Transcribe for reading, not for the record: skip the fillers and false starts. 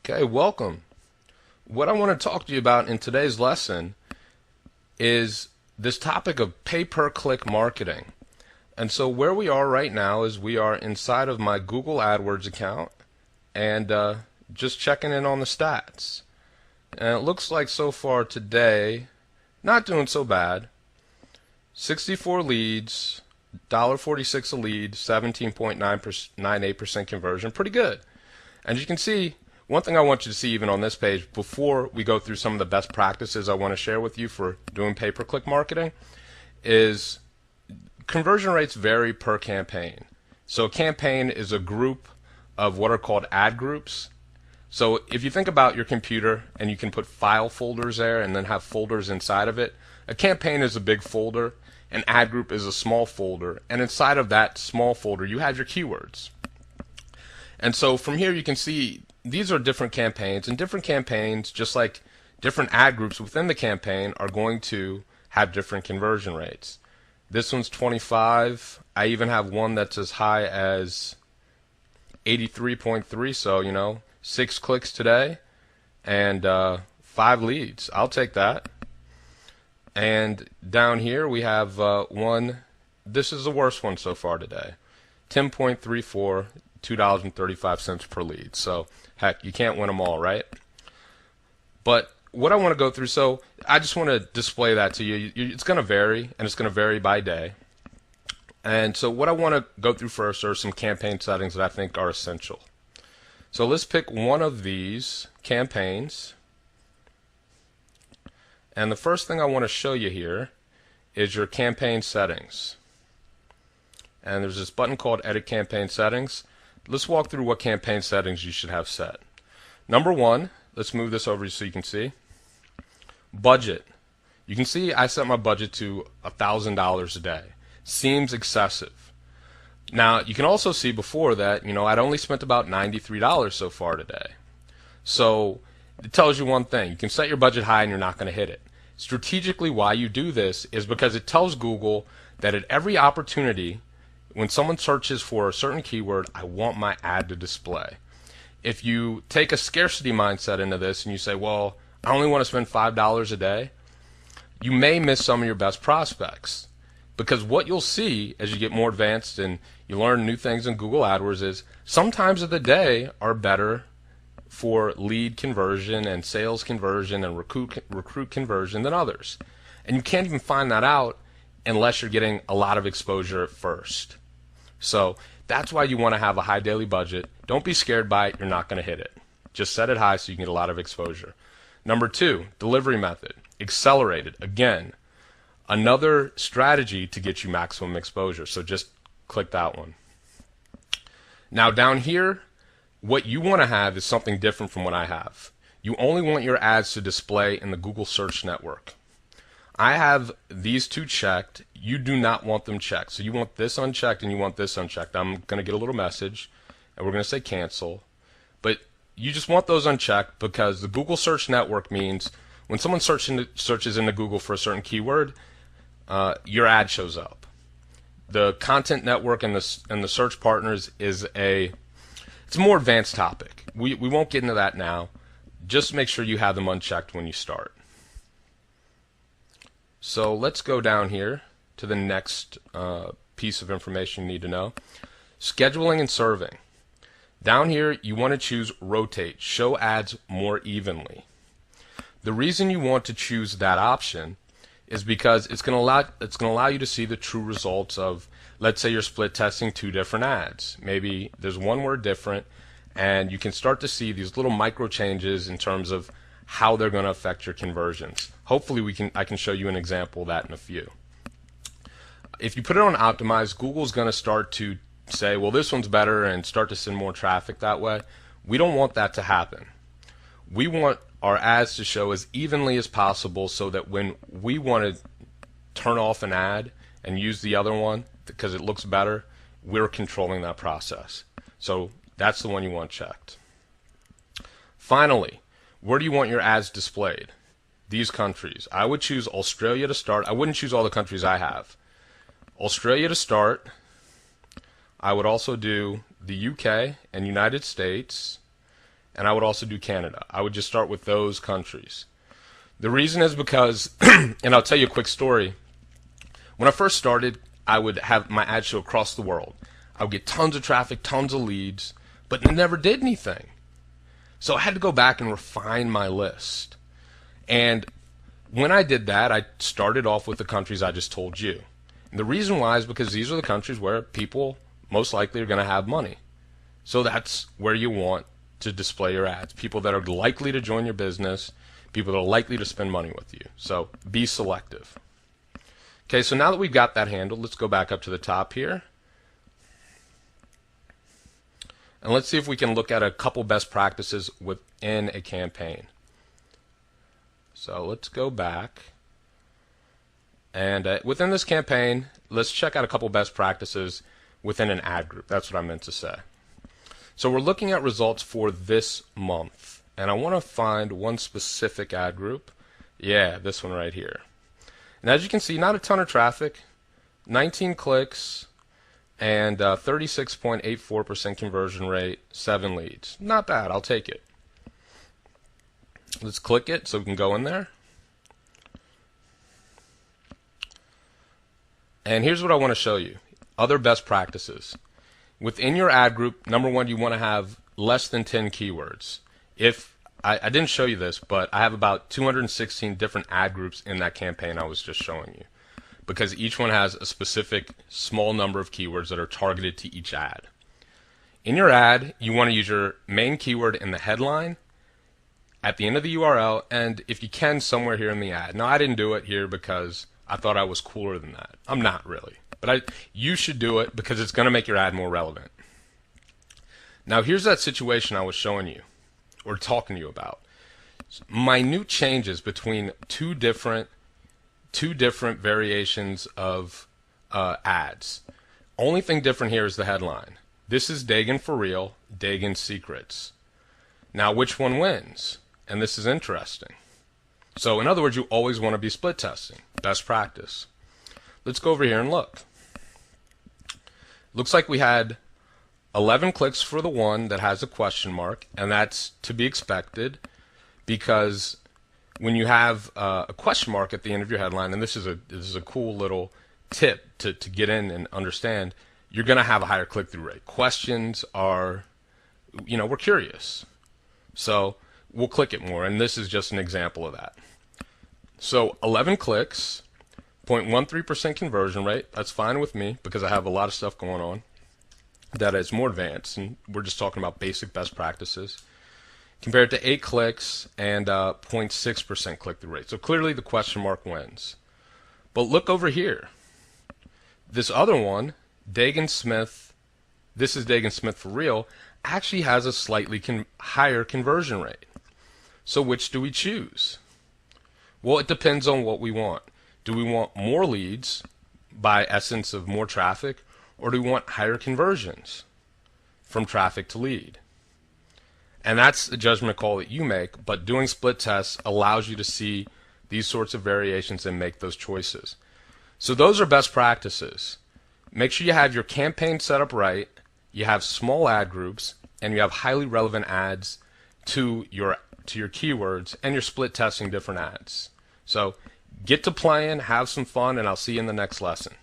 Okay, welcome. What I want to talk to you about in today's lesson is this topic of pay-per-click marketing. And so where we are right now is we are inside of my Google AdWords account and just checking in on the stats. And it looks like so far today, not doing so bad. 64 leads, $1.46 a lead, 17.98% conversion, pretty good. And you can see, one thing I want you to see even on this page, before we go through some of the best practices I want to share with you for doing pay-per-click marketing, is conversion rates vary per campaign. So a campaign is a group of what are called ad groups. So if you think about your computer and you can put file folders there and then have folders inside of it, a campaign is a big folder, an ad group is a small folder, and inside of that small folder you have your keywords. And so from here you can see these are different campaigns, and different campaigns, just like different ad groups within the campaign, are going to have different conversion rates. This one's 25. I even have one that's as high as 83.3, so 6 clicks today and 5 leads. I'll take that. And down here we have one, this is the worst one so far today, 10.34, $2.35 per lead. So heck, you can't win them all, right? But what I want to go through, so I just want to display that to you. It's going to vary, and it's going to vary by day. And so what I want to go through first are some campaign settings that I think are essential. So let's pick one of these campaigns. And the first thing I want to show you here is your campaign settings. And there's this button called Edit Campaign Settings. Let's walk through what campaign settings you should have set. Number one, let's move this over so you can see. Budget. You can see I set my budget to $1,000 a day. Seems excessive. Now, you can also see before that, I'd only spent about $93 so far today. So it tells you one thing. You can set your budget high and you're not going to hit it. Strategically, why you do this is because it tells Google that at every opportunity, when someone searches for a certain keyword, I want my ad to display. If you take a scarcity mindset into this and you say, well, I only want to spend $5 a day, you may miss some of your best prospects. Because what you'll see as you get more advanced and you learn new things in Google AdWords is some times of the day are better for lead conversion and sales conversion and recruit conversion than others. And you can't even find that out unless you're getting a lot of exposure at first. So that's why you want to have a high daily budget. Don't be scared by it. You're not going to hit it. Just set it high so you can get a lot of exposure. Number two, delivery method. Accelerated. Again, another strategy to get you maximum exposure. So just click that one. Now down here, what you want to have is something different from what I have. You only want your ads to display in the Google Search Network. I have these two checked. You do not want them checked. So you want this unchecked and you want this unchecked. I'm going to get a little message and we're going to say cancel. But you just want those unchecked because the Google Search Network means when someone searches into Google for a certain keyword, your ad shows up. The content network and the search partners is it's a more advanced topic. We won't get into that now. Just make sure you have them unchecked when you start. So let's go down here to the next piece of information you need to know. Scheduling and serving. Down here you want to choose rotate, show ads more evenly. The reason you want to choose that option is because it's going to allow you to see the true results of, let's say you're split testing 2 different ads. Maybe there's one word different and you can start to see these little micro changes in terms of how they're going to affect your conversions. Hopefully I can show you an example of that in a few. If you put it on optimize, Google's going to start to say, well, this one's better and start to send more traffic that way. We don't want that to happen. We want our ads to show as evenly as possible so that when we want to turn off an ad and use the other one because it looks better, we're controlling that process. So that's the one you want checked. Finally, where do you want your ads displayed? These countries. I would choose Australia to start. I wouldn't choose all the countries I have. Australia to start. I would also do the UK and United States and I would also do Canada. I would just start with those countries. The reason is because, and I'll tell you a quick story. When I first started, I would have my ad show across the world. I would get tons of traffic, tons of leads, but it never did anything. So I had to go back and refine my list. And when I did that, I started off with the countries I just told you. And the reason why is because these are the countries where people most likely are going to have money. So that's where you want to display your ads. People that are likely to join your business, people that are likely to spend money with you. So be selective. Okay, so now that we've got that handled, let's go back up to the top here. And let's see if we can look at a couple best practices within a campaign. So let's go back. And within this campaign, let's check out a couple best practices within an ad group. That's what I meant to say. So we're looking at results for this month. And I want to find one specific ad group. Yeah, this one right here. And as you can see, not a ton of traffic, 19 clicks, and 36.84% conversion rate, 7 leads. Not bad, I'll take it. Let's click it so we can go in there. And here's what I want to show you. Other best practices. Within your ad group, number one, you want to have less than 10 keywords. If I didn't show you this, but I have about 216 different ad groups in that campaign I was just showing you, because each one has a specific small number of keywords that are targeted to each ad. In your ad, you want to use your main keyword in the headline, at the end of the URL, and if you can, somewhere here in the ad. Now, I didn't do it here because I thought I was cooler than that. I'm not really, but you should do it because it's going to make your ad more relevant. Now, here's that situation I was showing you or talking to you about. Minute changes between two different variations of ads. Only thing different here is the headline. This is Dagan for real, Dagan secrets. Now, which one wins? And this is interesting. So in other words, you always want to be split testing. Best practice. Let's go over here and look. Looks like we had 11 clicks for the one that has a question mark, and that's to be expected because when you have a question mark at the end of your headline, and this is a cool little tip to get in and understand, you're going to have a higher click-through rate. Questions are, we're curious. So we'll click it more, and this is just an example of that. So 11 clicks, 0.13% conversion rate. That's fine with me because I have a lot of stuff going on that is more advanced, and we're just talking about basic best practices. Compared to 8 clicks and 0.6% click-through rate. So clearly the question mark wins. But look over here. This other one, Dagan Smith, this is Dagan Smith for real, actually has a slightly higher conversion rate. So which do we choose? Well, it depends on what we want. Do we want more leads by essence of more traffic, or do we want higher conversions from traffic to lead? And that's a judgment call that you make, but doing split tests allows you to see these sorts of variations and make those choices. So those are best practices. Make sure you have your campaign set up right, you have small ad groups, and you have highly relevant ads to your keywords, and you're split testing different ads. So get to playing, have some fun, and I'll see you in the next lesson.